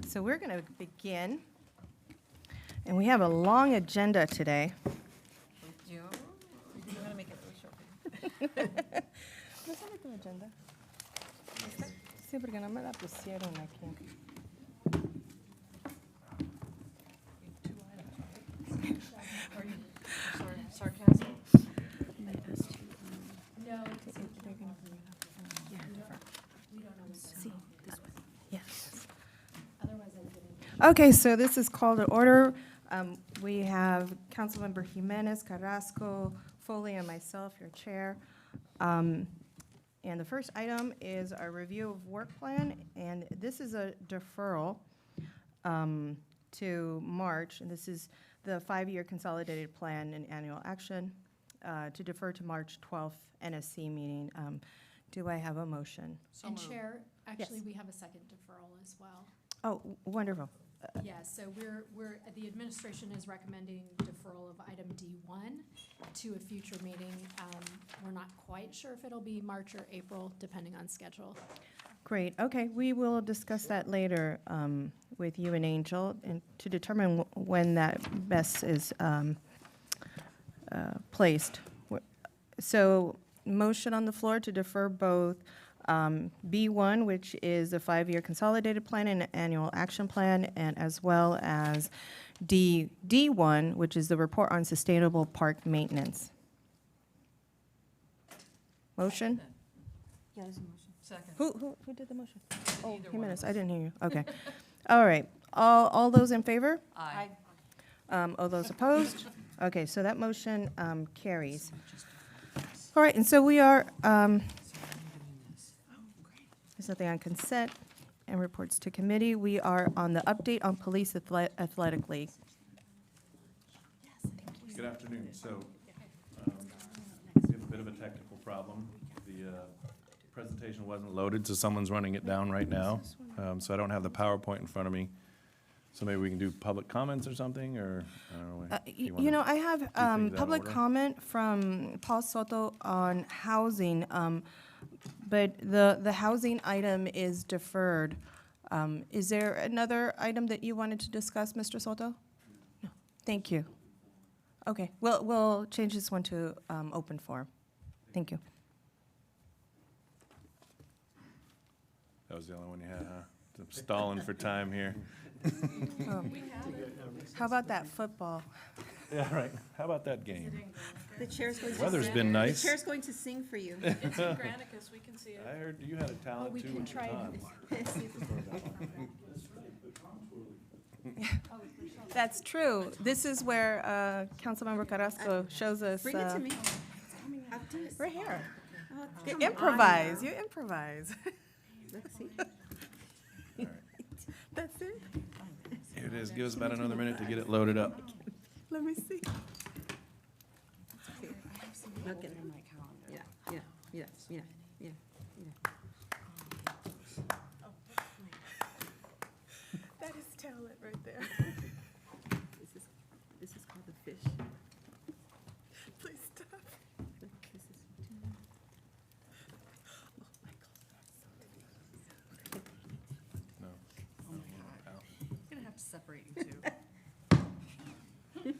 So we're going to begin, and we have a long agenda today. Yo, I'm gonna make it really short. ¿No sabe tu agenda? Sí, porque no me la pusieron aquí. Are you sarcasm? No. Yes. Okay, so this is called to order. We have Councilmember Jimenez, Carrasco, Foley, and myself, your chair. And the first item is our review of work plan, and this is a deferral to March, and this is the 5-year consolidated plan and annual action to defer to March 12th NSC meeting. Do I have a motion? And Chair, actually, Yes. we have a second deferral as well. Oh, wonderful. Yeah, so the administration is recommending deferral of item D1 to a future meeting. We're not quite sure if it'll be March or April, depending on schedule. Great, okay, we will discuss that later with you and Angel, and to determine when that best is placed. So, motion on the floor to defer both B1, which is the 5-year consolidated plan and annual action plan, and as well as D1, which is the report on sustainable park maintenance. Motion? Yeah, there's a motion. Second. Who did the motion? Oh, Either one Jimenez, of I us. didn't hear you. Okay. All right. All those in favor? Aye. All those opposed? Okay, so that motion carries. All right, and so we are, there's nothing on consent and reports to committee. We are on the update on Police Athletic League. Good afternoon. So, we have a bit of a technical problem. The presentation wasn't loaded, so someone's running it down right now. So I don't have the PowerPoint in front of me. So maybe we can do public comments or something, or, I don't know. if You wanna know, I have things out of public order? comment from Paul Soto on housing, but the housing item is deferred. Is there another item that you wanted to discuss, Mr. Soto? No. Thank you. Okay, we'll change this one to open forum. Thank you. That was the only one you had, huh? I'm stalling for time here. How about that football? Yeah, right. How about that game? The chair's going to Weather's sing. been nice. The chair's going to sing for you. It's in Granicus, we can see it. I heard you had a talent we too can with your try it. time. That's true. This is where Councilmember Carrasco shows us. Bring it to me. I'll do it. Right here. Oh, You come on improvise. now. You improvise. Let's see. That's it. Here it is. Give us about another minute to get it loaded up. Let me see. Look at them. Yeah, yeah. That is talent right there. This is called the fish. Please stop. This is No. I'm gonna have to separate you two. And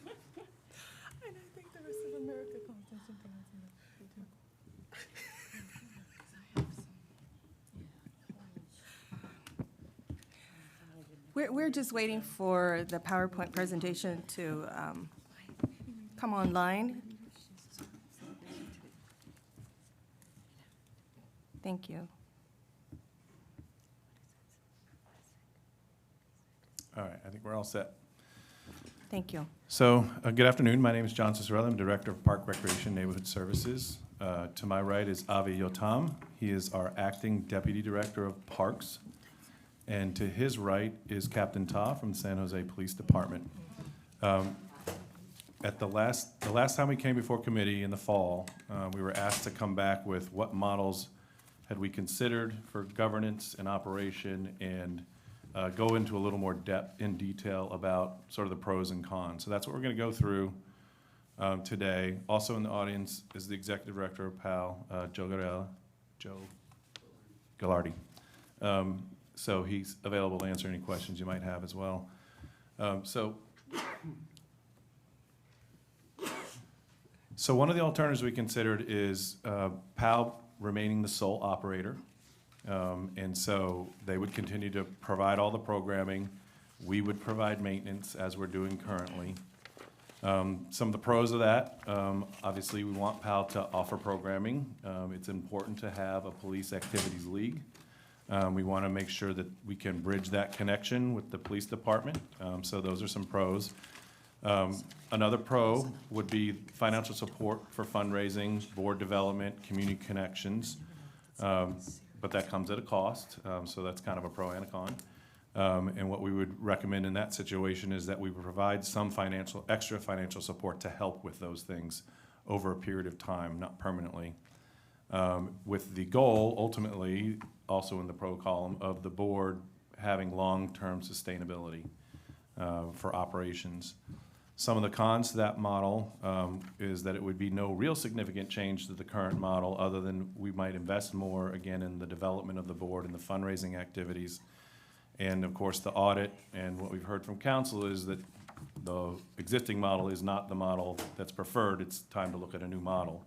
I think the rest of America calls them something else. We're just waiting for the PowerPoint presentation to come online. Thank you. All right, I think we're all set. Thank you. So, good afternoon. My name is John Cicerella. I'm Director of Park Recreation Neighborhood Services. To my right is Avi Yotam. He is our Acting Deputy Director of Parks. And to his right is Captain Ta from the San Jose Police Department. At the last time we came before committee in the fall, we were asked to come back with what models had we considered for governance and operation, and go into a little more depth in detail about sort of the pros and cons. So that's what we're going to go through today. Also in the audience is the Executive Director of Powell, Joe Gallardi. so he's available to answer any questions you might have as well. So one of the alternatives we considered is Powell remaining the sole operator. And so they would continue to provide all the programming. We would provide maintenance as we're doing currently. Some of the pros of that, obviously we want Powell to offer programming. It's important to have a police activities league. We want to make sure that we can bridge that connection with the police department. So those are some pros. Another pro would be financial support for fundraising, board development, community connections. But that comes at a cost, so that's kind of a pro and a con. And what we would recommend in that situation is that we would provide some extra financial support to help with those things over a period of time, not permanently. With the goal, ultimately, also in the pro column, of the board having long-term sustainability for operations. Some of the cons to that model is that it would be no real significant change to the current model, other than we might invest more, again, in the development of the board and the fundraising activities. And of course, the audit, and what we've heard from council is that the existing model is not the model that's preferred. It's time to look at a new model.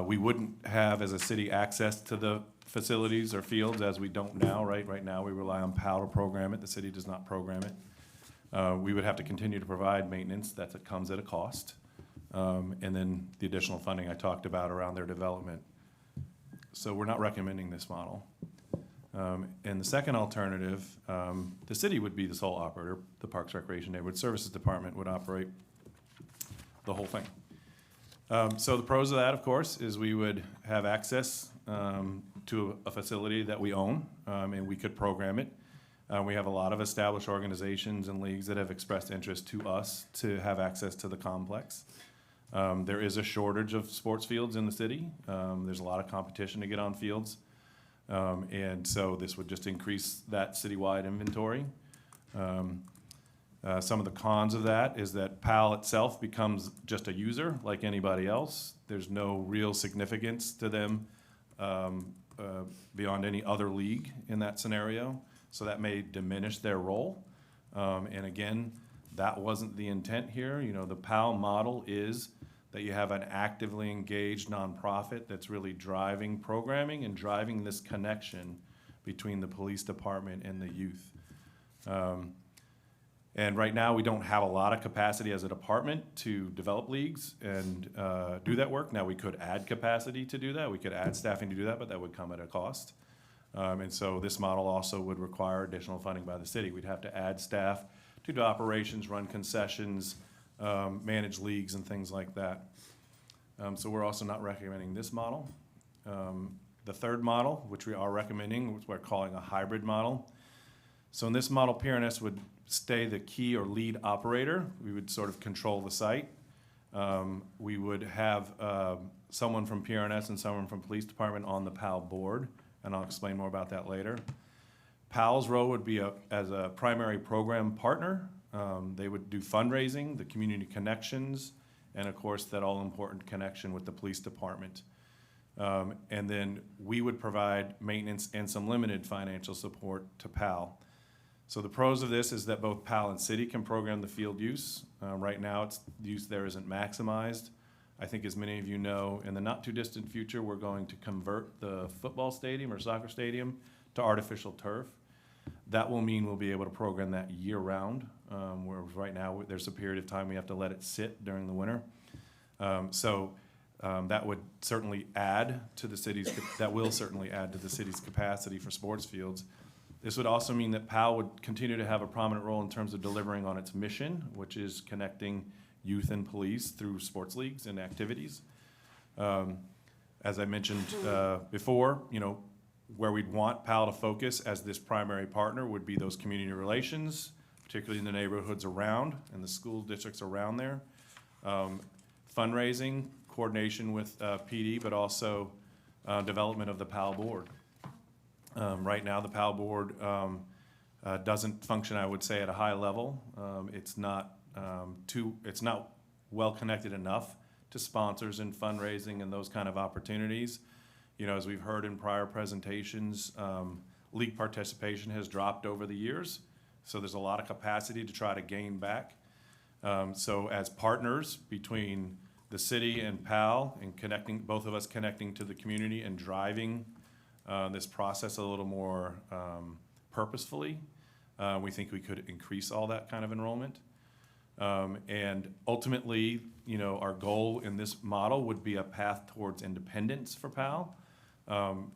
We wouldn't have, as a city, access to the facilities or fields as we don't now, right? Right now, we rely on Powell to program it. The city does not program it. We would have to continue to provide maintenance that comes at a cost. And then the additional funding I talked about around their development. So we're not recommending this model. And the second alternative, the city would be the sole operator. The Parks, Recreation, Neighborhood Services Department would operate the whole thing. So the pros of that, of course, is we would have access to a facility that we own, and we could program it. We have a lot of established organizations and leagues that have expressed interest to us to have access to the complex. There is a shortage of sports fields in the city. There's a lot of competition to get on fields. And so this would just increase that citywide inventory. Some of the cons of that is that Powell itself becomes just a user like anybody else. There's no real significance to them beyond any other league in that scenario. So that may diminish their role. And again, that wasn't the intent here. You know, the Powell model is that you have an actively engaged nonprofit that's really driving programming and driving this connection between the police department and the youth. And right now, we don't have a lot of capacity as a department to develop leagues and do that work. Now, we could add capacity to do that. We could add staffing to do that, but that would come at a cost. And so this model also would require additional funding by the city. We'd have to add staff to do operations, run concessions, manage leagues and things like that. So we're also not recommending this model. The third model, which we are recommending, which we're calling a hybrid model. So in this model, PRNS would stay the key or lead operator. We would sort of control the site. We would have someone from PRNS and someone from Police Department on the Powell board, and I'll explain more about that later. Powell's role would be as a primary program partner. They would do fundraising, the community connections, and of course that all-important connection with the police department. And then we would provide maintenance and some limited financial support to Powell. So the pros of this is that both Powell and City can program the field use. Right now, the use there isn't maximized. I think as many of you know, in the not too distant future, we're going to convert the football stadium or soccer stadium to artificial turf. That will mean we'll be able to program that year round, whereas right now there's a period of time we have to let it sit during the winter. That would certainly add to the city's, capacity for sports fields. This would also mean that Powell would continue to have a prominent role in terms of delivering on its mission, which is connecting youth and police through sports leagues and activities. As I mentioned before, you know, where we'd want Powell to focus as this primary partner would be those community relations, particularly in the neighborhoods around and the school districts around there. Fundraising, coordination with PD, but also development of the Powell board. Right now, the Powell board doesn't function, I would say, at a high level. It's not well connected enough to sponsors and fundraising and those kind of opportunities. You know, as we've heard in prior presentations, league participation has dropped over the years, so there's a lot of capacity to try to gain back. So as partners between the city and Powell and connecting, both of us connecting to the community and driving this process a little more purposefully, we think we could increase all that kind of enrollment. And ultimately, you know, our goal in this model would be a path towards independence for Powell.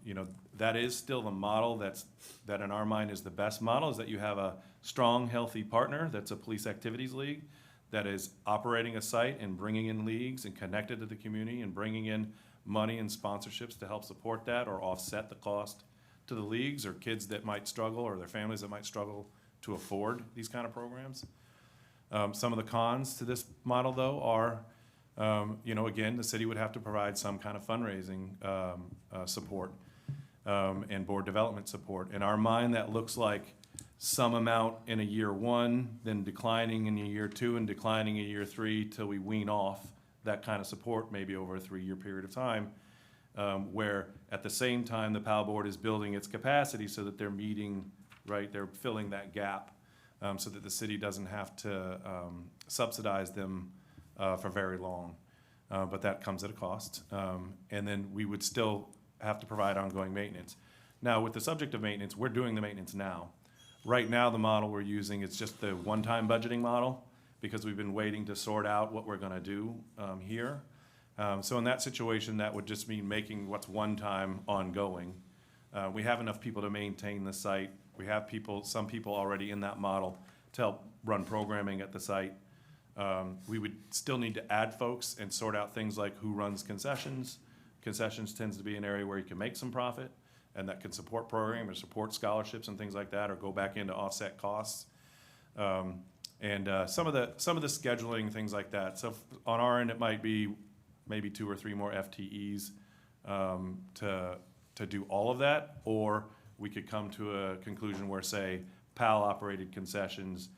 You know, that is still the model that in our mind is the best model, is that you have a strong, healthy partner that's a police activities league that is operating a site and bringing in leagues and connected to the community and bringing in money and sponsorships to help support that or offset the cost to the leagues or kids that might struggle or their families that might struggle to afford these kind of programs. Some of the cons to this model, though, are, you know, again, the city would have to provide some kind of fundraising support and board development support. In our mind, that looks like some amount in a year one, then declining in a year two, and declining in year three till we wean off that kind of support, maybe over a 3-year period of time, where at the same time, the Powell Board is building its capacity so that they're meeting, right, they're filling that gap, so that the city doesn't have to subsidize them for very long. But that comes at a cost. And then we would still have to provide ongoing maintenance. Now, with the subject of maintenance, we're doing the maintenance now. Right now, the model we're using is just the one-time budgeting model because we've been waiting to sort out what we're gonna do here. So in that situation, that would just mean making what's one-time ongoing. We have enough people to maintain the site. We have some people already in that model to help run programming at the site. We would still need to add folks and sort out things like who runs concessions. Concessions tends to be an area where you can make some profit and that can support programming or support scholarships and things like that, or go back into offset costs. And some of the scheduling, things like that. So on our end, it might be maybe 2 or 3 more FTEs to do all of that, or we could come to a conclusion where, say, Powell operated concessions,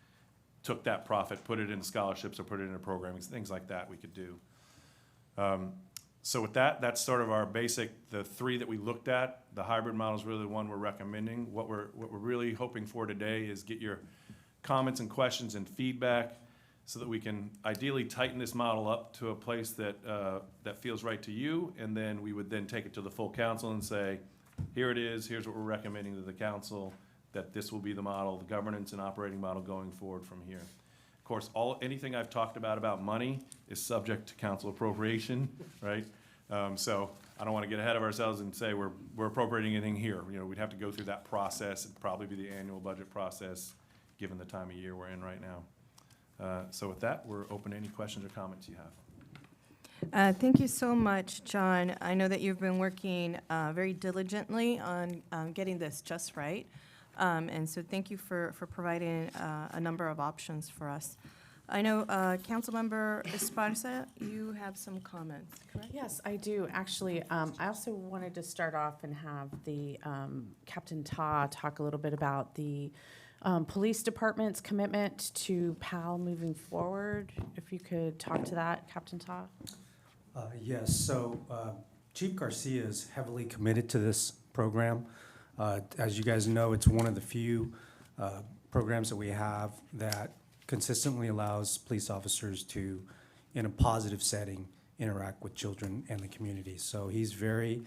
took that profit, put it into scholarships or put it into programming, things like that we could do. So with that, that's sort of our basic, the 3 that we looked at. The hybrid model is really the one we're recommending. What we're really hoping for today is get your comments and questions and feedback so that we can ideally tighten this model up to a place that that feels right to you, and then we would then take it to the full council and say, here it is, here's what we're recommending to the council, that this will be the model, the governance and operating model going forward from here. Of course, anything I've talked about money is subject to council appropriation, right? So I don't want to get ahead of ourselves and say we're appropriating anything here. You know, we'd have to go through that process. It'd probably be the annual budget process, given the time of year we're in right now. So with that, we're open to any questions or comments you have. Thank you so much, John. I know that you've been working very diligently on getting this just right. And so thank you for providing a number of options for us. I know Councilmember Esparza, you have some comments, correct? Yes, I do. Actually, I also wanted to start off and have the Captain Ta talk a little bit about the police department's commitment to PAL moving forward. If you could talk to that, Captain Ta. Yes, so Chief Garcia is heavily committed to this program. As you guys know, it's one of the few programs that we have that consistently allows police officers to, in a positive setting, interact with children and the community. So he's very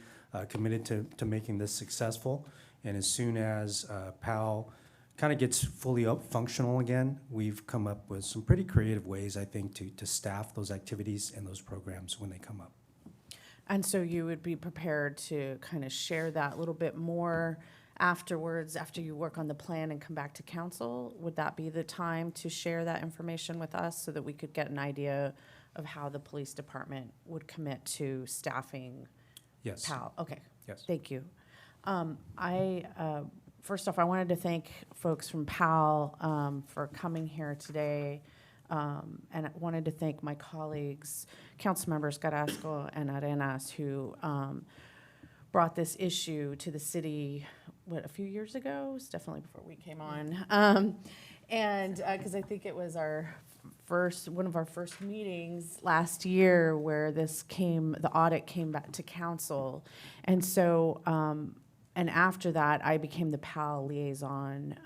committed to making this successful. And as soon as PAL kind of gets fully functional again, we've come up with some pretty creative ways, I think, to staff those activities and those programs when they come up. And so you would be prepared to kind of share that a little bit more afterwards, after you work on the plan and come back to council? Would that be the time to share that information with us so that we could get an idea of how the police department would commit to staffing Yes. PAL? Okay. Yes. Thank you. First off, I wanted to thank folks from PAL for coming here today. And I wanted to thank my colleagues, council members Carrasco and Arenas, who brought this issue to the city, a few years ago? It was definitely before we came on. And because I think it was our one of our first meetings last year where the audit came back to council. And so, and after that, I became the Powell liaison.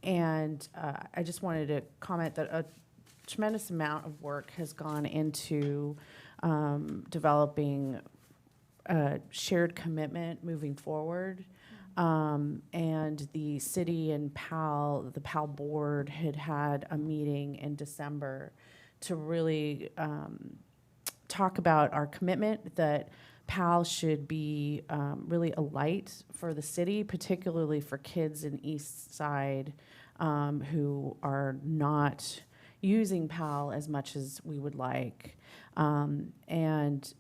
I just wanted to comment that a tremendous amount of work has gone into developing a shared commitment moving forward. And the city and the Powell board had a meeting in December to really talk about our commitment that Powell should be really a light for the city, particularly for kids in East Side who are not using Powell as much as we would like. And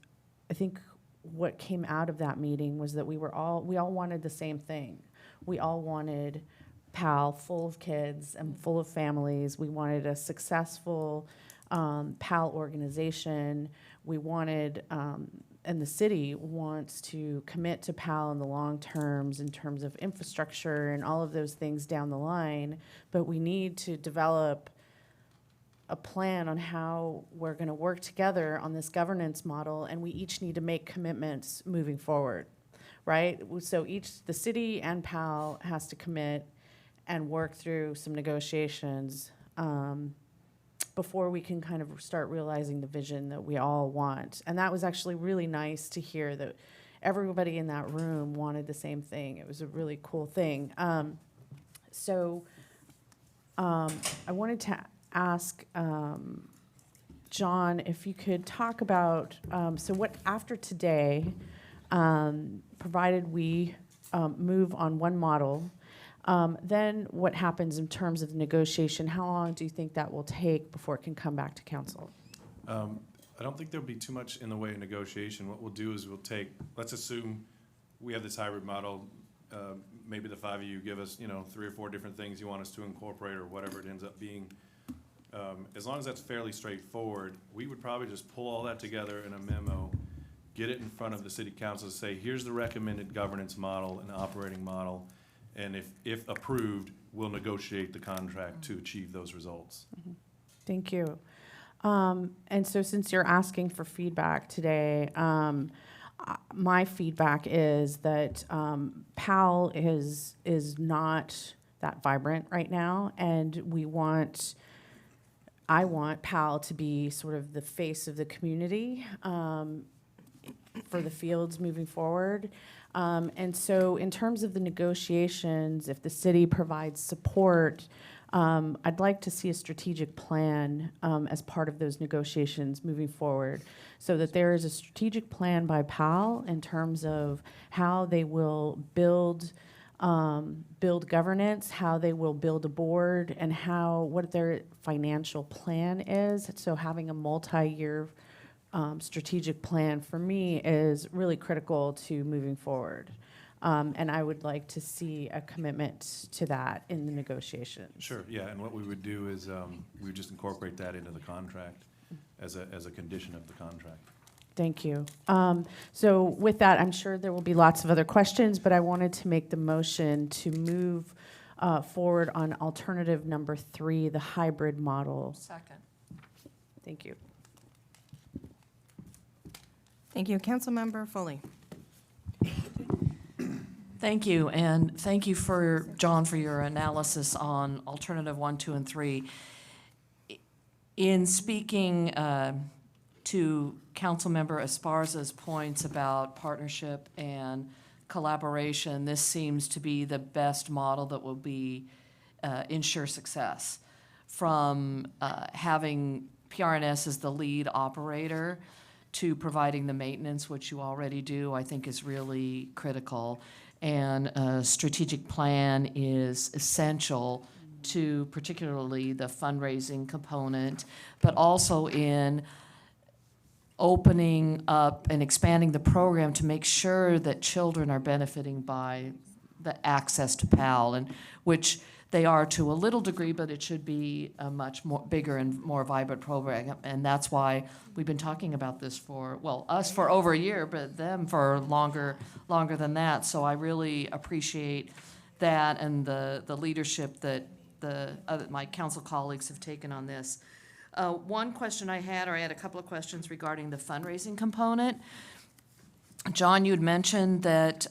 I think what came out of that meeting was that we all wanted the same thing. We all wanted Powell full of kids and full of families. We wanted a successful Powell organization. We wanted, and the city wants to commit to Powell in the long terms in terms of infrastructure and all of those things down the line, but we need to develop a plan on how we're going to work together on this governance model, and we each need to make commitments moving forward, right? So the city and Powell has to commit and work through some negotiations before we can kind of start realizing the vision that we all want. And that was actually really nice to hear that everybody in that room wanted the same thing. It was a really cool thing. I wanted to ask John if you could talk about, so what after today, provided we move on one model, then what happens in terms of negotiation? How long do you think that will take before it can come back to council? I don't think there'll be too much in the way of negotiation. What we'll do is let's assume we have this hybrid model. Maybe the five of you give us, 3 or 4 different things you want us to incorporate or whatever it ends up being. As long as that's fairly straightforward, we would probably just pull all that together in a memo, get it in front of the city council to say, here's the recommended governance model and operating model, and if approved, we'll negotiate the contract to achieve those results. Mm-hmm. Thank you. And so since you're asking for feedback today, my feedback is that Powell is not that vibrant right now, and I want Powell to be sort of the face of the community for the fields moving forward. And so in terms of the negotiations, if the city provides support, I'd like to see a strategic plan as part of those negotiations moving forward, so that there is a strategic plan by Powell in terms of how they will build governance, how they will build a board, and what their financial plan is. So having a multi-year strategic plan for me is really critical to moving forward. And I would like to see a commitment to that in the negotiations. Sure, yeah, and what we would do is we would just incorporate that into the contract as a condition of the contract. Thank you. So with that, I'm sure there will be lots of other questions, but I wanted to make the motion to move forward on alternative number 3, the hybrid model. Second. Thank you. Thank you. Councilmember Foley. Thank you, and thank you John, for your analysis on alternative 1, 2, and 3. In speaking to Councilmember Esparza's points about partnership and collaboration, this seems to be the best model that will ensure success. From having PRNS as the lead operator to providing the maintenance, which you already do, I think is really critical. And a strategic plan is essential to particularly the fundraising component, but also in opening up and expanding the program to make sure that children are benefiting by the access to Powell, and which they are to a little degree, but it should be a much more bigger and more vibrant program. And that's why we've been talking about this us for over a year, but them for longer than that. So I really appreciate that and the leadership that my council colleagues have taken on this. One question I had, or I had a couple of questions regarding the fundraising component. John, you had mentioned that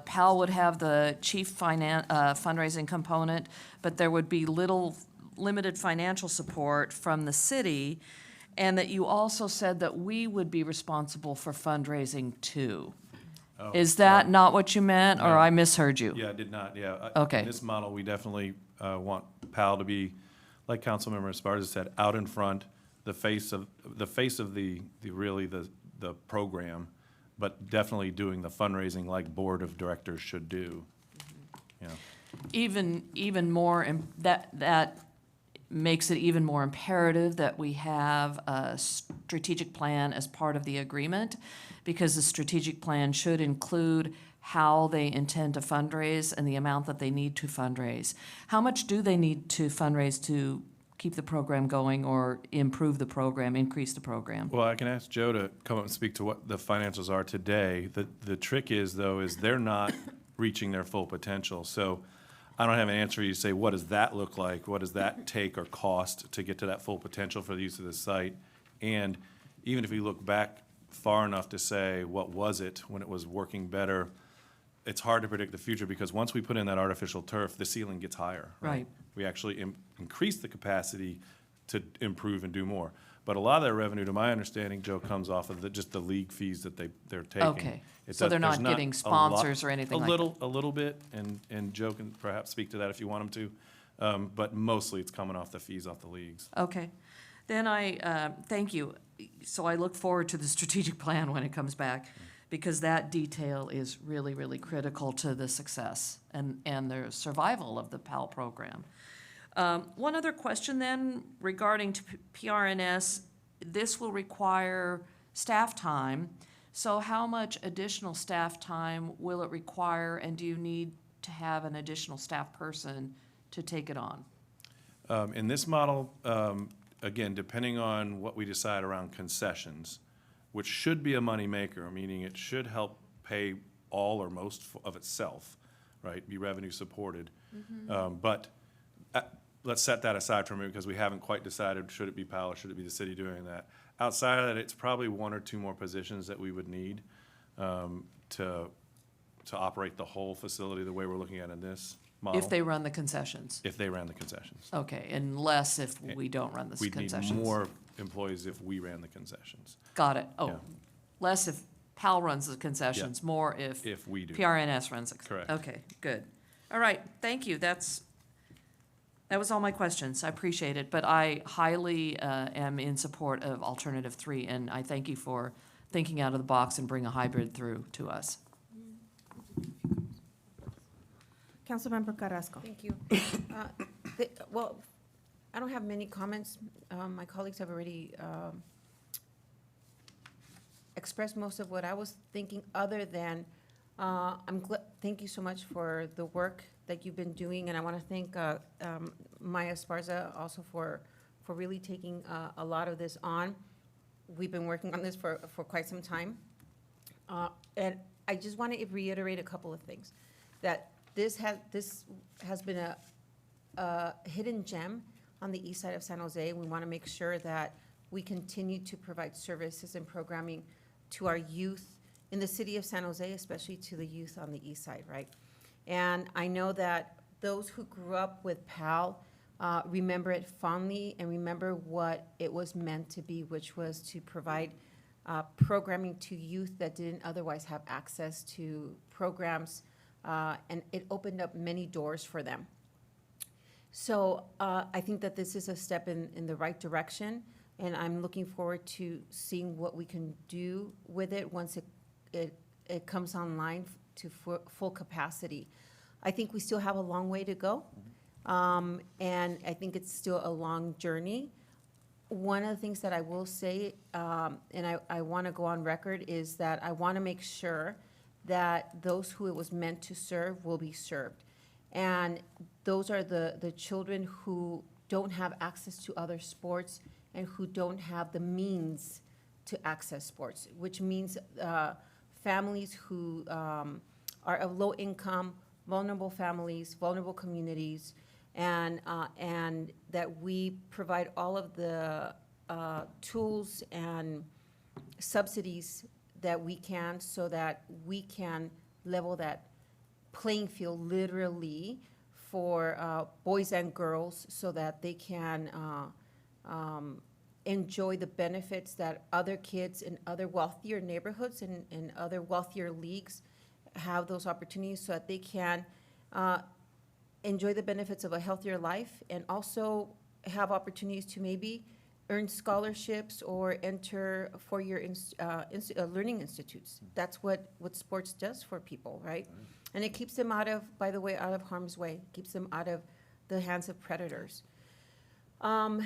Powell would have the chief fundraising component, but there would be limited financial support from the city, and that you also said that we would be responsible for fundraising too. Oh, Is that sorry. not what you meant, or No. I misheard you? Yeah, I did not, yeah. Okay. In this model, we definitely want PAL to be, like Councilmember Esparza said, out in front, the face of the program, but definitely doing the fundraising like board of directors should do. You know, Even more, that makes it even more imperative that we have a strategic plan as part of the agreement, because the strategic plan should include how they intend to fundraise and the amount that they need to fundraise. How much do they need to fundraise to keep the program going or improve the program, increase the program? Well, I can ask Joe to come up and speak to what the financials are today. The trick is, though, is they're not reaching their full potential. So I don't have an answer for you to say, what does that look like? What does that take or cost to get to that full potential for the use of the site? And even if we look back far enough to say, what was it when it was working better? It's hard to predict the future, because once we put in that artificial turf, the ceiling gets higher, right? Right. We actually increase the capacity to improve and do more. But a lot of that revenue, to my understanding, Joe, comes off of just the league fees that they're taking. Okay. It So does- they're there's not getting a lot- sponsors or anything like that? A little bit, and Joe can perhaps speak to that if you want him to. But mostly it's coming off the fees off the leagues. Okay. Then thank you. So I look forward to the strategic plan when it comes back, because that detail is really, really critical to the success and the survival of the PAL program. One other question then regarding to PRNS, this will require staff time. So how much additional staff time will it require, and do you need to have an additional staff person to take it on? In this model, again, depending on what we decide around concessions, which should be a moneymaker, meaning it should help pay all or most of itself, right, be revenue supported. But let's set that aside for a minute, because we haven't quite decided, should it be Powell or should it be the city doing that? Outside of that, it's probably one or two more positions that we would need to operate the whole facility the way we're looking at in this model. If they run the concessions? If they ran the concessions. Okay, and less if we don't run the We'd need concessions? more employees if we ran the concessions, Got it. Yeah. Oh, less if PAL runs the concessions, more if if we do. PRNS runs it. Correct. Okay, good. All right, thank you. That was all my questions. I appreciate it, but I highly am in support of alternative 3, and I thank you for thinking out of the box and bring a hybrid through to us. Councilmember Carrasco. Thank you. Well, I don't have many comments. My colleagues have already expressed most of what I was thinking, other than thank you so much for the work that you've been doing, and I want to thank Maya Esparza also for really taking a lot of this on. We've been working on this for quite some time. And I just want to reiterate a couple of things. That this has been a hidden gem on the east side of San Jose. We want to make sure that we continue to provide services and programming to our youth in the city of San Jose, especially to the youth on the east side, right? And I know that those who grew up with PAL remember it fondly and remember what it was meant to be, which was to provide programming to youth that didn't otherwise have access to programs, and it opened up many doors for them. So I think that this is a step in the right direction, and I'm looking forward to seeing what we can do with it once it comes online to full capacity. I think we still have a long way to go, and I think it's still a long journey. One of the things that I will say, and I want to go on record, is that I want to make sure that those who it was meant to serve will be served. And those are the children who don't have access to other sports and who don't have the means to access sports, which means families who are of low income, vulnerable families, vulnerable communities, and that we provide all of the tools and subsidies that we can, so that we can level that playing field literally for boys and girls, so that they can enjoy the benefits that other kids in other wealthier neighborhoods and other wealthier leagues have those opportunities, so that they can enjoy the benefits of a healthier life, and also have opportunities to maybe earn scholarships or enter four-year learning institutes. That's what sports does for people, right? And it keeps them out of, by the way, out of harm's way, keeps them out of the hands of predators. I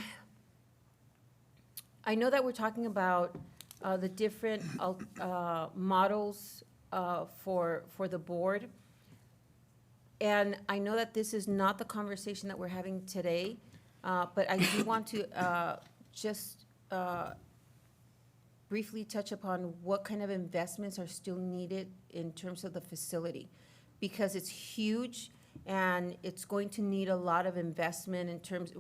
know that we're talking about the different models for the board. And I know that this is not the conversation that we're having today, but I do want to just briefly touch upon what kind of investments are still needed in terms of the facility. Because it's huge, and it's going to need a lot of investment in terms,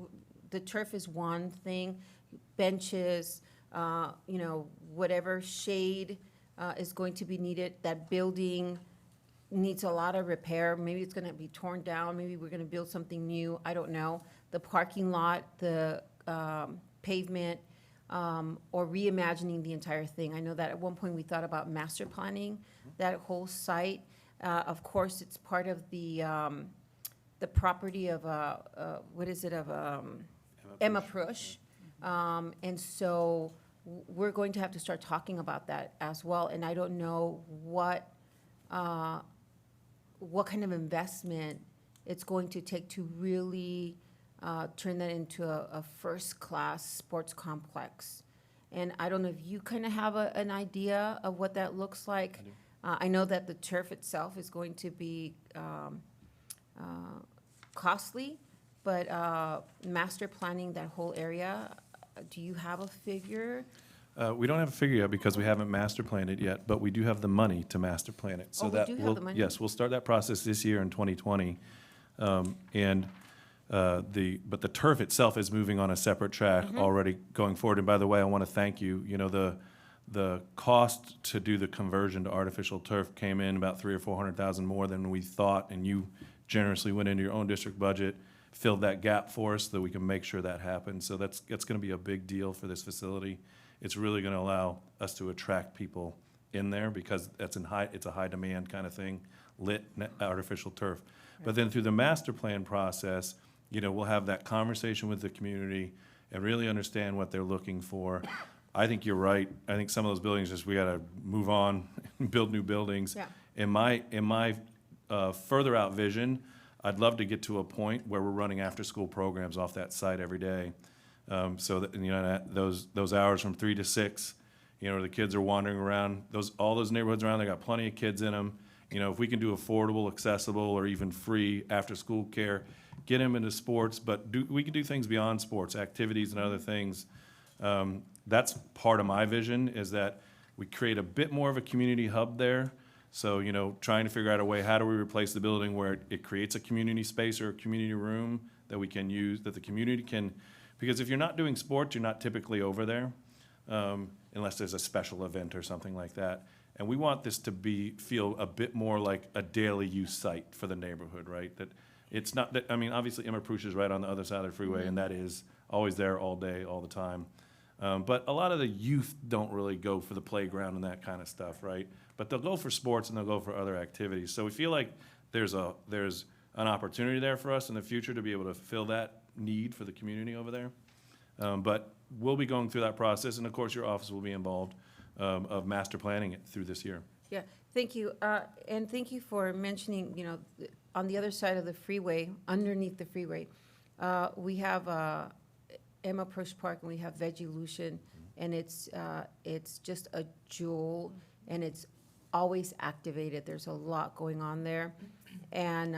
the turf is one thing, benches, whatever shade is going to be needed. That building needs a lot of repair. Maybe it's gonna be torn down, maybe we're gonna build something new, I don't know. The parking lot, the pavement, or reimagining the entire thing. I know that at one point we thought about master planning that whole site. Of course, it's part of the property of, Emma Prush. And so we're going to have to start talking about that as well. And I don't know what kind of investment it's going to take to really turn that into a first-class sports complex. And I don't know if you kind of have an idea of what that looks like. I know that the turf itself is going to be costly, but master planning that whole area, do you have a figure? We don't have a figure yet because we haven't master planned it yet, but we do have the money to master plan it. So Oh, we that do have will- the money? Yes, we'll start that process this year in 2020. But the turf itself is moving on a separate track already going forward. And by the way, I want to thank you. You know, the cost to do the conversion to artificial turf came in about 300,000 or 400,000 more than we thought, and you generously went into your own district budget, filled that gap for us so that we can make sure that happens. So that's going to be a big deal for this facility. It's really going to allow us to attract people in there because it's a high demand kind of thing, artificial turf. But then through the master plan process, we'll have that conversation with the community and really understand what they're looking for. I think you're right. I think some of those buildings, we got to move on and build new buildings. Yeah. In my further out vision, I'd love to get to a point where we're running after-school programs off that site every day. So that, those hours from 3 to 6, the kids are wandering around, all those neighborhoods around, they got plenty of kids in them. If we can do affordable, accessible, or even free after-school care, get them into sports, but we can do things beyond sports, activities and other things. That's part of my vision, is that we create a bit more of a community hub there. So, trying to figure out a way, how do we replace the building where it creates a community space or a community room that we can use, that the community can, because if you're not doing sports, you're not typically over there, unless there's a special event or something like that. And we want this to feel a bit more like a daily use site for the neighborhood, right? That it's not that, obviously Emma Prush is right on the other side of the freeway, and that is always there all day, all the time. But a lot of the youth don't really go for the playground and that kind of stuff, right? But they'll go for sports and they'll go for other activities. So we feel like there's an opportunity there for us in the future to be able to fill that need for the community over there. But we'll be going through that process, and of course your office will be involved of master planning it through this year. Yeah, thank you. And thank you for mentioning, on the other side of the freeway, underneath the freeway, we have Emma Prush Park, and we have Vegilution, and it's just a jewel, and it's always activated. There's a lot going on there. And,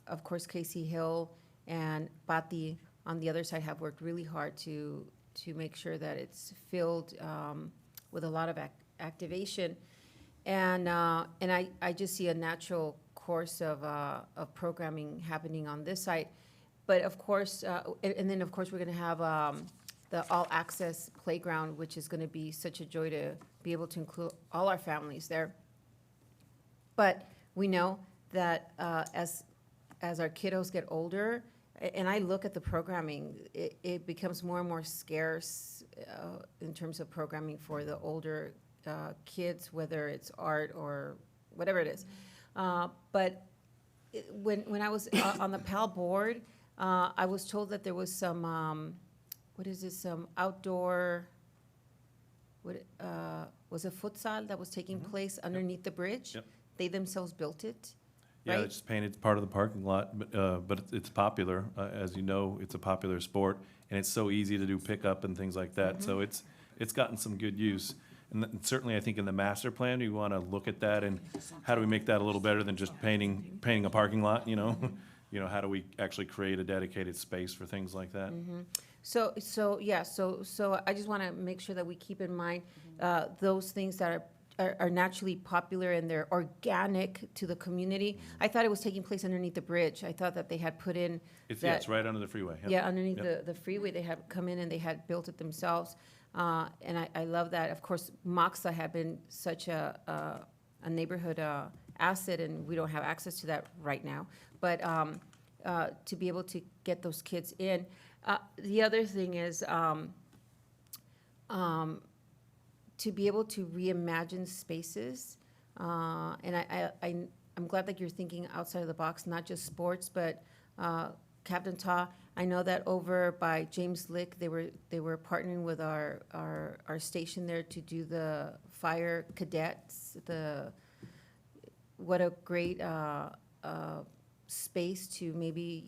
of course, Casey Hill and Patti on the other side have worked really hard to make sure that it's filled with a lot of activation. And I just see a natural course of programming happening on this site. But of course, and then of course, we're gonna have the all-access playground, which is going to be such a joy to be able to include all our families there. But we know that as our kiddos get older, and I look at the programming, it becomes more and more scarce in terms of programming for the older kids, whether it's art or whatever it is. But when I was on the Powell board, I was told that there was some, some outdoor, was it futsal that was taking place underneath the bridge? Yep. They themselves built it, Yeah, right? they just painted part of the parking lot, but it's popular. As you know, it's a popular sport, and it's so easy to do pickup and things like that. So it's gotten some good use. And certainly, I think in the master plan, we want to look at that and how do we make that a little better than just painting a parking lot, you know? You know, how do we actually create a dedicated space for things like that? So I just want to make sure that we keep in mind those things that are naturally popular and they're organic to the community. I thought it was taking place underneath the bridge. I thought that they had put in Yeah, it's right under the freeway. Yep. yeah, underneath Yep. the freeway, they had come in and they had built it themselves. And I love that. Of course, Moxa had been such a neighborhood asset, and we don't have access to that right now. But to be able to get those kids in. The other thing is to be able to reimagine spaces. And I'm glad that you're thinking outside of the box, not just sports, but Captain Ta, I know that over by James Lick, they were partnering with our station there to do the fire cadets. What a great space to maybe,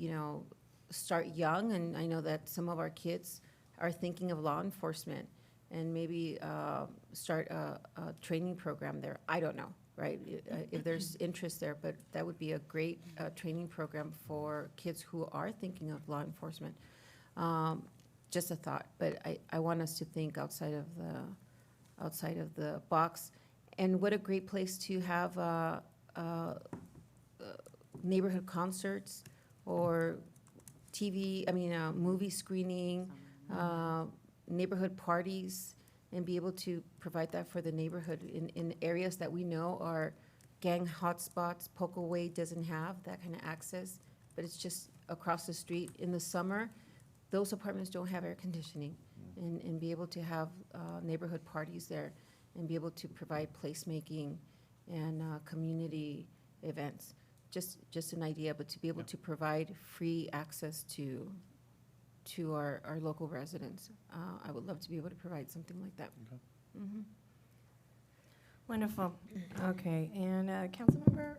start young. And I know that some of our kids are thinking of law enforcement and maybe start a training program there. I don't know, right? If there's interest there, but that would be a great training program for kids who are thinking of law enforcement. Just a thought, but I want us to think outside of the box. And what a great place to have neighborhood concerts or movie screening, neighborhood parties, and be able to provide that for the neighborhood in areas that we know are gang hotspots. Poco Way doesn't have that kind of access, but it's just across the street. In the summer, those apartments don't have air conditioning, and be able to have neighborhood parties there and be able to provide placemaking and community events. Just an idea, but to be able to provide free access to our local residents. I would love to be able to provide something like that. Okay. Mhm. Wonderful. Okay, and Councilmember?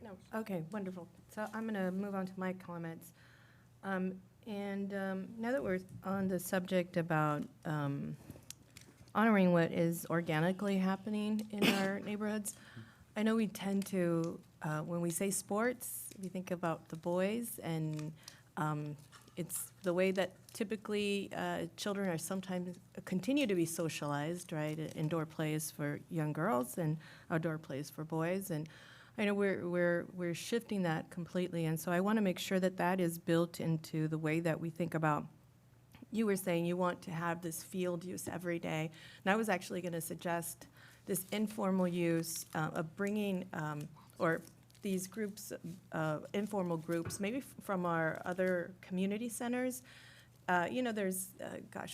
No, okay, wonderful. So I'm going to move on to my comments. Now that we're on the subject about honoring what is organically happening in our neighborhoods, I know we tend to, when we say sports, we think about the boys, and it's the way that typically children are sometimes continue to be socialized, right? Indoor plays for young girls and outdoor plays for boys, and I know we're shifting that completely, and so I want to make sure that that is built into the way that we think about. You were saying you want to have this field use every day, and I was actually going to suggest this informal use of bringing or these groups, informal groups, maybe from our other community centers. There's,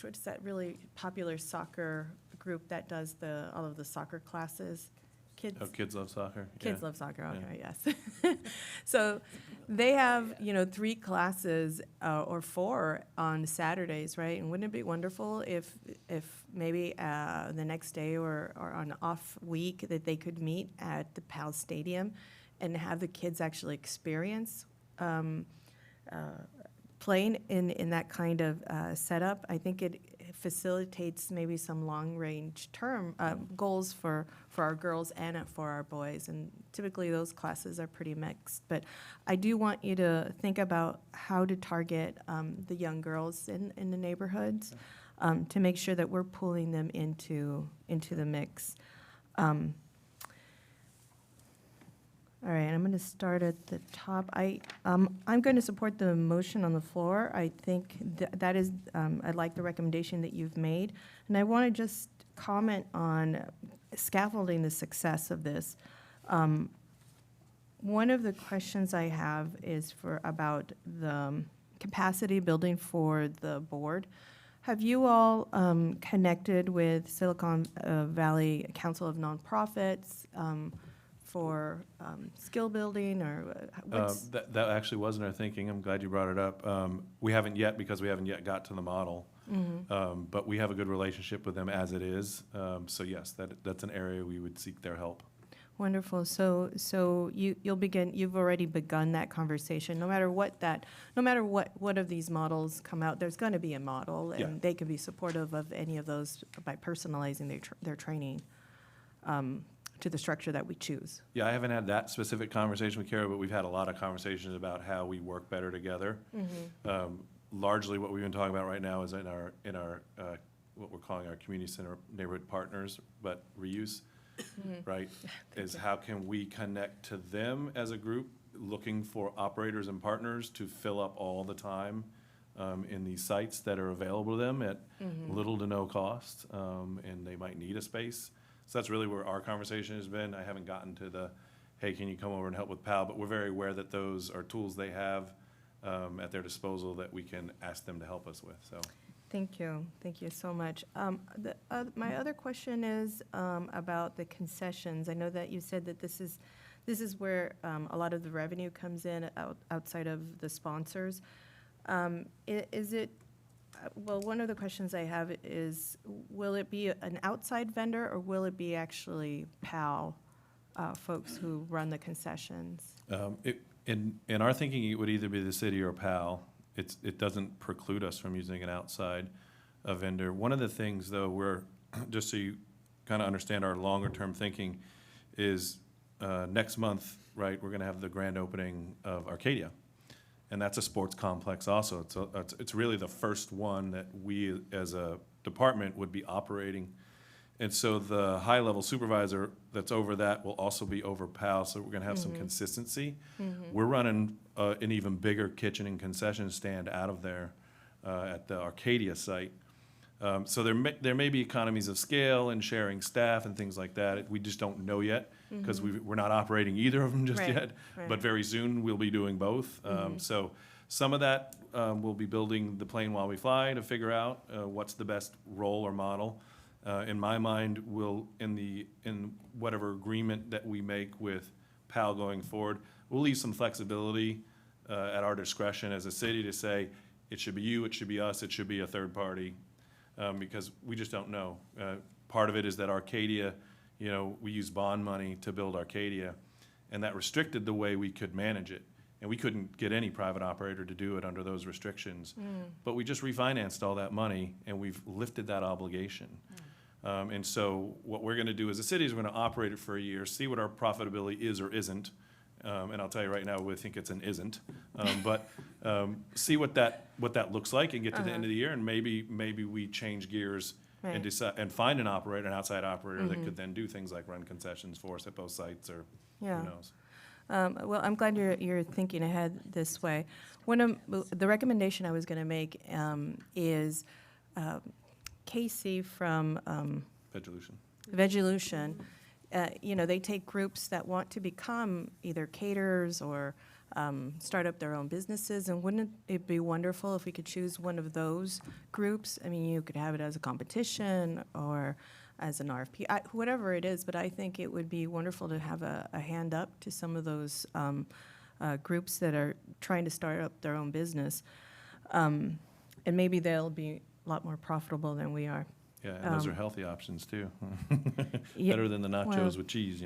what's that really popular soccer group that does all of the soccer classes? Kids. Oh, Kids Love Soccer? Kids Yeah. Love Soccer, okay, Yeah. yes. So they have, 3 classes or 4 on Saturdays, right? And wouldn't it be wonderful if maybe the next day or on off week that they could meet at the Powell Stadium and have the kids actually experience playing in that kind of setup? I think it facilitates maybe some long-range term goals for our girls and for our boys. And typically, those classes are pretty mixed. But I do want you to think about how to target the young girls in the neighborhoods to make sure that we're pulling them into the mix. All right, I'm going to start at the top. I'm going to support the motion on the floor. I think that is, I like the recommendation that you've made. And I want to just comment on scaffolding the success of this. One of the questions I have is about the capacity building for the board. Have you all connected with Silicon Valley Council of Nonprofits for skill building, or what's? That actually wasn't our thinking. I'm glad you brought it up. We haven't yet, because we haven't yet got to the model. But we have a good relationship with them as it is. So yes, that's an area we would seek their help. Wonderful. So you've already begun that conversation. No matter what of these models come out, there's going to be a model, and Yeah. they can be supportive of any of those by personalizing their training to the structure that we choose. Yeah, I haven't had that specific conversation with Kara, but we've had a lot of conversations about how we work better together. Largely what we've been talking about right now is in our what we're calling our community center neighborhood partners, but reuse, right? Is how can we connect to them as a group, looking for operators and partners to fill up all the time in these sites that are available to them at little to no cost, and they might need a space. So that's really where our conversation has been. I haven't gotten to the, hey, can you come over and help with Powell? But we're very aware that those are tools they have at their disposal that we can ask them to help us with, so. Thank you so much. My other question is about the concessions. I know that you said that this is where a lot of the revenue comes in outside of the sponsors. Is it? Well, one of the questions I have is, will it be an outside vendor, or will it be actually Powell folks who run the concessions? In our thinking, it would either be the city or Powell. It doesn't preclude us from using an outside vendor. One of the things, though, we're, just so you kind of understand our longer-term thinking, is next month, right, we're going to have the grand opening of Arcadia. And that's a sports complex also. It's really the first one that we, as a department, would be operating. And so the high-level supervisor that's over that will also be over Powell, so we're gonna have some consistency. We're running an even bigger kitchen and concession stand out of there at the Arcadia site. So there may be economies of scale and sharing staff and things like that. We just don't know yet, because we're not operating either of them just Right, yet. right. But very soon, we'll be doing both. So some of that, we'll be building the plane while we fly to figure out what's the best role or model. In my mind, in whatever agreement that we make with PAL going forward, we'll leave some flexibility at our discretion as a city to say, it should be you, it should be us, it should be a third party, because we just don't know. Part of it is that Arcadia, we use bond money to build Arcadia, and that restricted the way we could manage it. And we couldn't get any private operator to do it under those restrictions. But we just refinanced all that money, and we've lifted that obligation. And so what we're gonna do as a city is we're gonna operate it for a year, see what our profitability is or isn't. And I'll tell you right now, we think it's an isn't. But see what that looks like, and get to the end of the year, and maybe we change gears and Right. decide, and find an outside operator that could then do things like run concessions for us at both sites, or Yeah. who knows. Well, I'm glad you're thinking ahead this way. One of the recommendation I was going to make is Casey from Vegelution. Vegelution. They take groups that want to become either caterers or start up their own businesses, and wouldn't it be wonderful if we could choose one of those groups? I mean, you could have it as a competition or as an RFP, whatever it is, but I think it would be wonderful to have a hand up to some of those groups that are trying to start up their own business. And maybe they'll be a lot more profitable than we are. Yeah, and those are healthy options too. Yeah, Better than the nachos well- with cheese,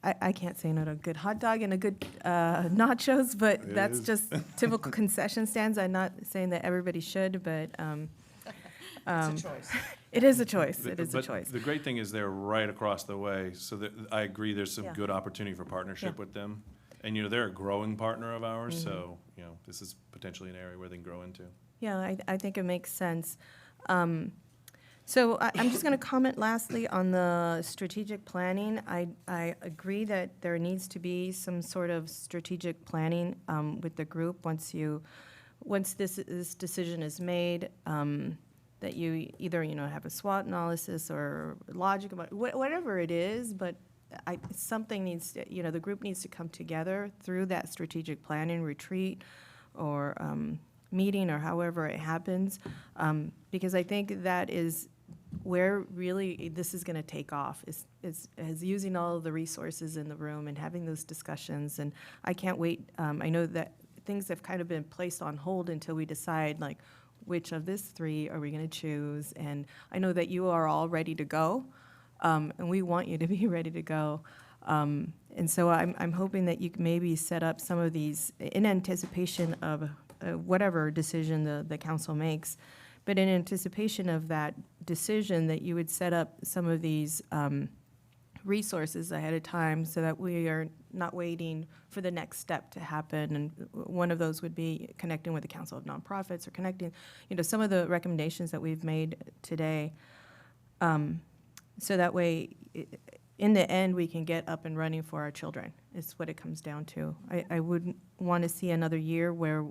I can't say no to a good hot dog and a good nachos, but It that's is. just typical concession stands. I'm not saying that everybody should, but It's a choice. it is a choice. It is a But choice. the great thing is they're right across the way, so that, I agree, there's some Yeah. good opportunity for partnership Yeah. with them. And, they're a growing partner of ours, Mm-hmm. so, this is potentially an area where they can grow into. Yeah, I think it makes sense. So I'm just going to comment lastly on the strategic planning. I agree that there needs to be some sort of strategic planning with the group once this decision is made, that you either, have a SWOT analysis or logic about, whatever it is, but something needs to, the group needs to come together through that strategic planning retreat or meeting or however it happens, because I think that is where really this is going to take off, is using all of the resources in the room and having those discussions. And I can't wait. I know that things have kind of been placed on hold until we decide, like, which of these three are we going to choose. And I know that you are all ready to go, and we want you to be ready to go. And so I'm hoping that you can maybe set up some of these in anticipation of whatever decision the council makes. But in anticipation of that decision, that you would set up some of these resources ahead of time so that we are not waiting for the next step to happen. And one of those would be connecting with the Council of Nonprofits or connecting, some of the recommendations that we've made today. So that way, in the end, we can get up and running for our children, is what it comes down to. I wouldn't want to see another year where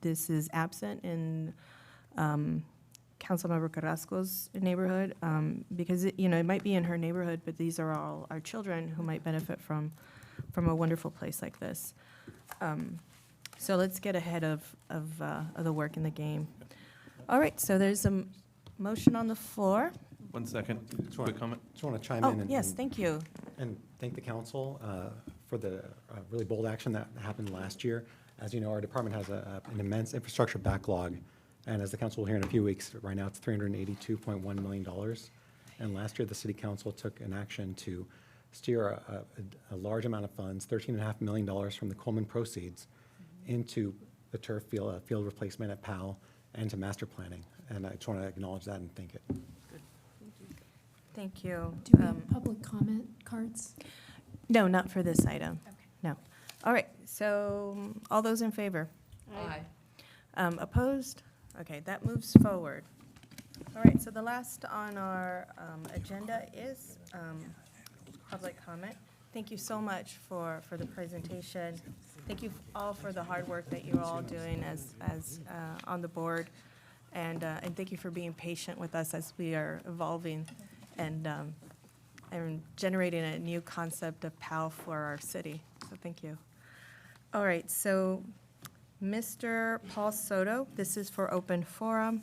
this is absent in Councilmember Carrasco's neighborhood, because it might be in her neighborhood, but these are all our children who might benefit from a wonderful place like this. So let's get ahead of the work in the game. All right, so there's a motion on the floor. 1 second, quick comment. Just want to chime Oh, in yes, thank you. and thank the council for the really bold action that happened last year. As you know, our department has an immense infrastructure backlog, and as the council will hear in a few weeks, right now it's $382.1 million. And last year, the city council took an action to steer a large amount of funds, $13.5 million from the Coleman proceeds, into the turf field replacement at Powell and to master planning. And I just want to acknowledge that and thank it. Thank you. Do we have public comment cards? No, not for this item. Okay. No. All right, so all those in favor? Aye. Opposed? Okay, that moves forward. All right, so the last on our agenda is public comment. Thank you so much for the presentation. Thank you all for the hard work that you're all doing as on the board. And thank you for being patient with us as we are evolving and generating a new concept of Powell for our city. So thank you. All right, so Mr. Paul Soto, this is for open forum.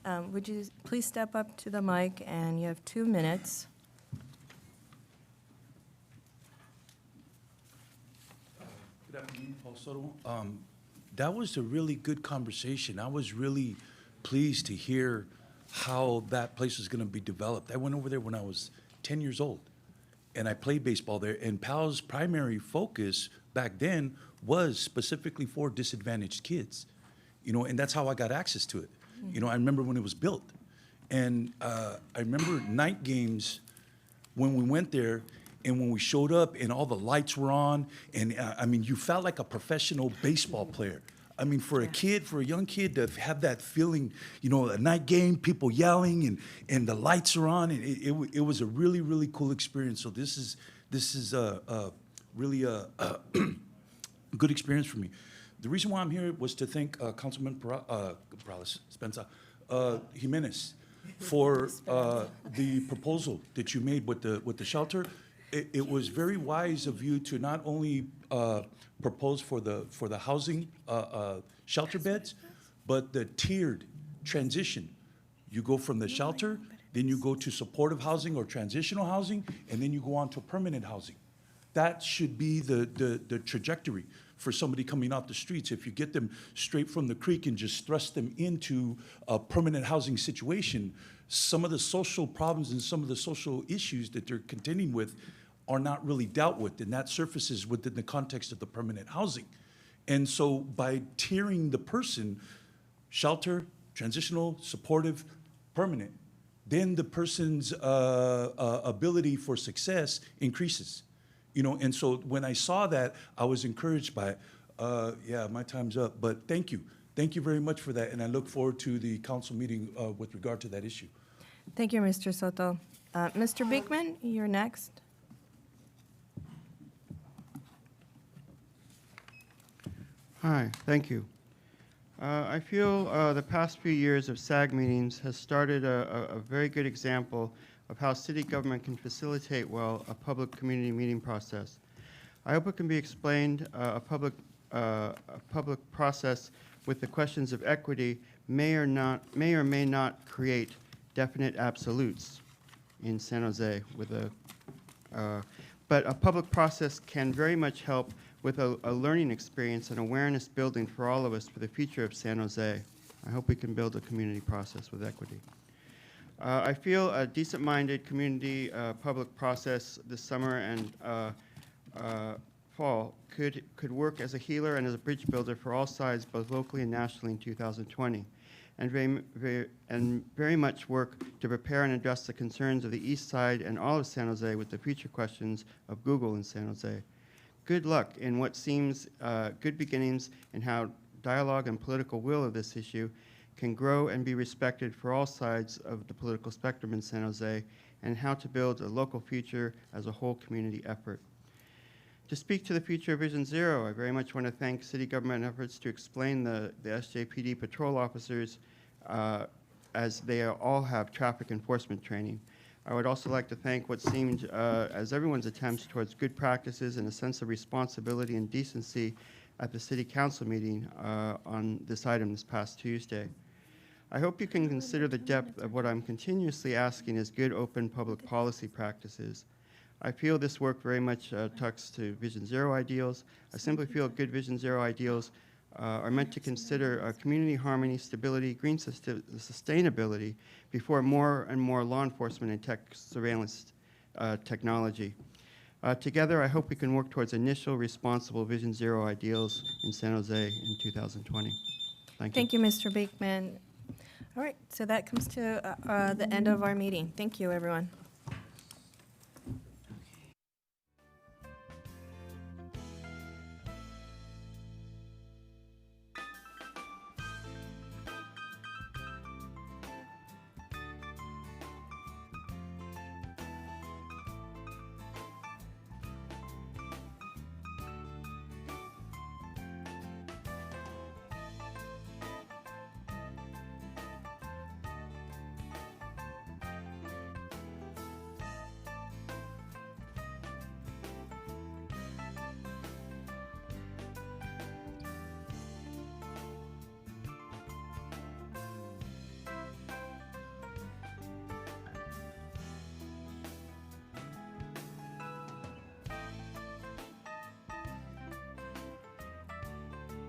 Would you please step up to the mic, and you have 2 minutes. Good afternoon, Paul Soto. That was a really good conversation. I was really pleased to hear how that place is going to be developed. I went over there when I was 10 years old, and I played baseball there. And Powell's primary focus back then was specifically for disadvantaged kids, and that's how I got access to it. I remember when it was built. And I remember night games when we went there, and when we showed up and all the lights were on, and you felt like a professional baseball player. For a young kid to have that feeling, a night game, people yelling and the lights are on, and it was a really, really cool experience. So this is really a good experience for me. The reason why I'm here was to thank Councilman Jimenez for the proposal that you made with the shelter. It was very wise of you to not only propose for the housing shelter beds, but the tiered transition. You go from the shelter, then you go to supportive housing or transitional housing, and then you go on to permanent housing. That should be the trajectory for somebody coming off the streets. If you get them straight from the creek and just thrust them into a permanent housing situation, some of the social problems and some of the social issues that they're contending with are not really dealt with, and that surfaces within the context of the permanent housing. And so by tiering the person, shelter, transitional, supportive, permanent, then the person's ability for success increases. And so when I saw that, I was encouraged by it. Yeah, my time's up, but thank you. Thank you very much for that, and I look forward to the council meeting with regard to that issue. Thank you, Mr. Soto. Mr. Beekman, you're next. Hi, thank you. I feel the past few years of SAG meetings has started a very good example of how city government can facilitate well a public community meeting process. I hope it can be explained a public process with the questions of equity may or may not create definite absolutes in San Jose with but a public process can very much help with a learning experience and awareness building for all of us for the future of San Jose. I hope we can build a community process with equity. I feel a decent-minded community public process this summer and fall could work as a healer and as a bridge builder for all sides, both locally and nationally in 2020, and very much work to prepare and address the concerns of the East Side and all of San Jose with the future questions of Google in San Jose. Good luck in what seems good beginnings in how dialogue and political will of this issue can grow and be respected for all sides of the political spectrum in San Jose, and how to build a local future as a whole community effort. To speak to the future of Vision Zero, I very much want to thank city government efforts to explain the SJPD patrol officers as they all have traffic enforcement training. I would also like to thank what seemed as everyone's attempts towards good practices and a sense of responsibility and decency at the city council meeting on this item this past Tuesday. I hope you can consider the depth of what I'm continuously asking as good open public policy practices. I feel this work very much tucks to Vision Zero ideals. I simply feel good Vision Zero ideals are meant to consider community harmony, stability, green sustainability before more and more law enforcement and tech surveillance technology. Together, I hope we can work towards initial responsible Vision Zero ideals in San Jose in 2020. Thank you. Thank you, Mr. Beekman. All right, so that comes to the end of our meeting. Thank you, everyone.